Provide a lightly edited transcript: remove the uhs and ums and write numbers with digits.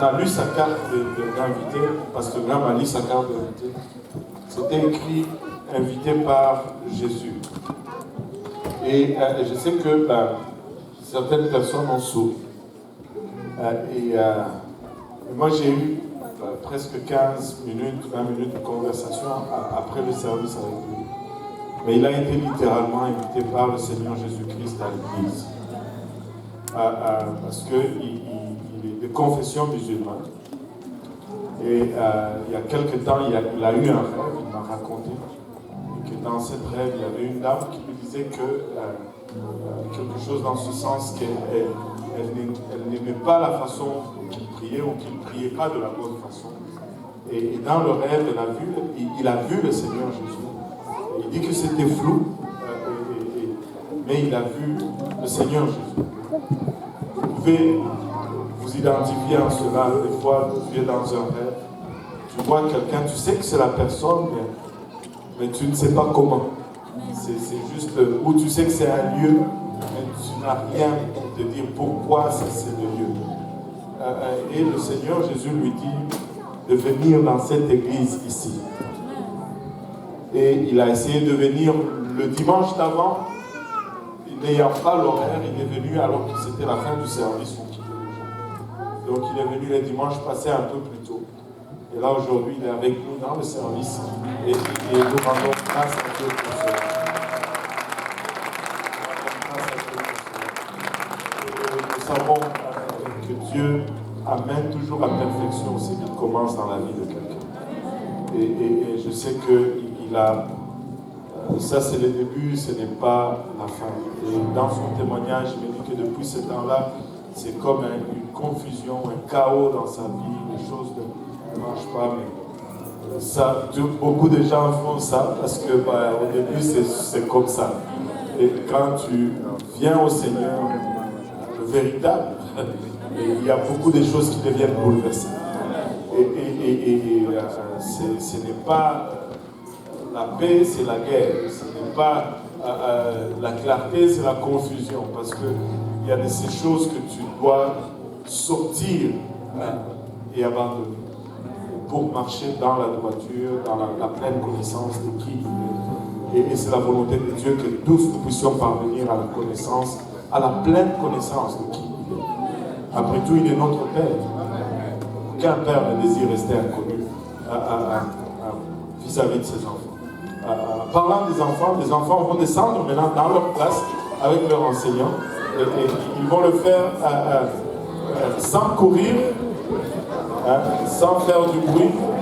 On a lu sa carte d'invité, Pasteur Graham a lu sa carte d'invité. C'était écrit invité par Jésus. Et je sais que certaines personnes ont souri. Moi j'ai eu presque 15 minutes, 20 minutes de conversation après le service avec lui. Mais il a été littéralement invité par le Seigneur Jésus-Christ à l'église. Parce qu'il est de confession musulmane. Et il y a quelque temps, il a eu un rêve, il m'a raconté. Et que dans cet rêve, il y avait une dame qui lui disait que quelque chose dans ce sens qu'elle n'aimait pas la façon qu'il priait ou qu'il ne priait pas de la bonne façon. Et dans le rêve, il a vu le Seigneur Jésus. Il dit que c'était flou, mais il a vu le Seigneur Jésus. Vous pouvez vous identifier en cela. Des fois, tu es dans un rêve, tu vois quelqu'un, tu sais que c'est la personne, mais tu ne sais pas comment. C'est juste, ou tu sais que c'est un lieu, mais tu n'as rien pour te dire pourquoi c'est le lieu. Et le Seigneur Jésus lui dit de venir dans cette église ici. Et il a essayé de venir le dimanche d'avant, n'ayant pas l'horaire, il est venu alors que c'était la fin du service. Donc il est venu le dimanche passé un peu plus tôt. Et là aujourd'hui, il est avec nous dans le service. Et nous rendons grâce à Dieu pour cela. Nous savons que Dieu amène toujours à perfection ce qu'il commence dans la vie de quelqu'un. Et je sais qu'il a... ça c'est le début, ce n'est pas la fin. Et dans son témoignage, il me dit que depuis ce temps-là, c'est comme une confusion, un chaos dans sa vie, les choses ne marchent pas, mais ça, beaucoup de gens font ça parce que au début c'est comme ça. Et quand tu viens au Seigneur, le véritable, il y a beaucoup de choses qui deviennent bouleversées. Et ce n'est pas la paix, c'est la guerre. Ce n'est pas la clarté, c'est la confusion. Parce qu'il y a de ces choses que tu dois sortir et abandonner pour marcher dans la droiture, dans la pleine connaissance de qui il est. Et c'est la volonté de Dieu que tous nous puissions parvenir à la connaissance, à la pleine connaissance de qui il est. Après tout, il est notre Père. Aucun père ne désire rester inconnu vis-à-vis de ses enfants. Parlant des enfants vont descendre maintenant dans leur classe avec leurs enseignants et ils vont le faire sans courir, sans faire du bruit.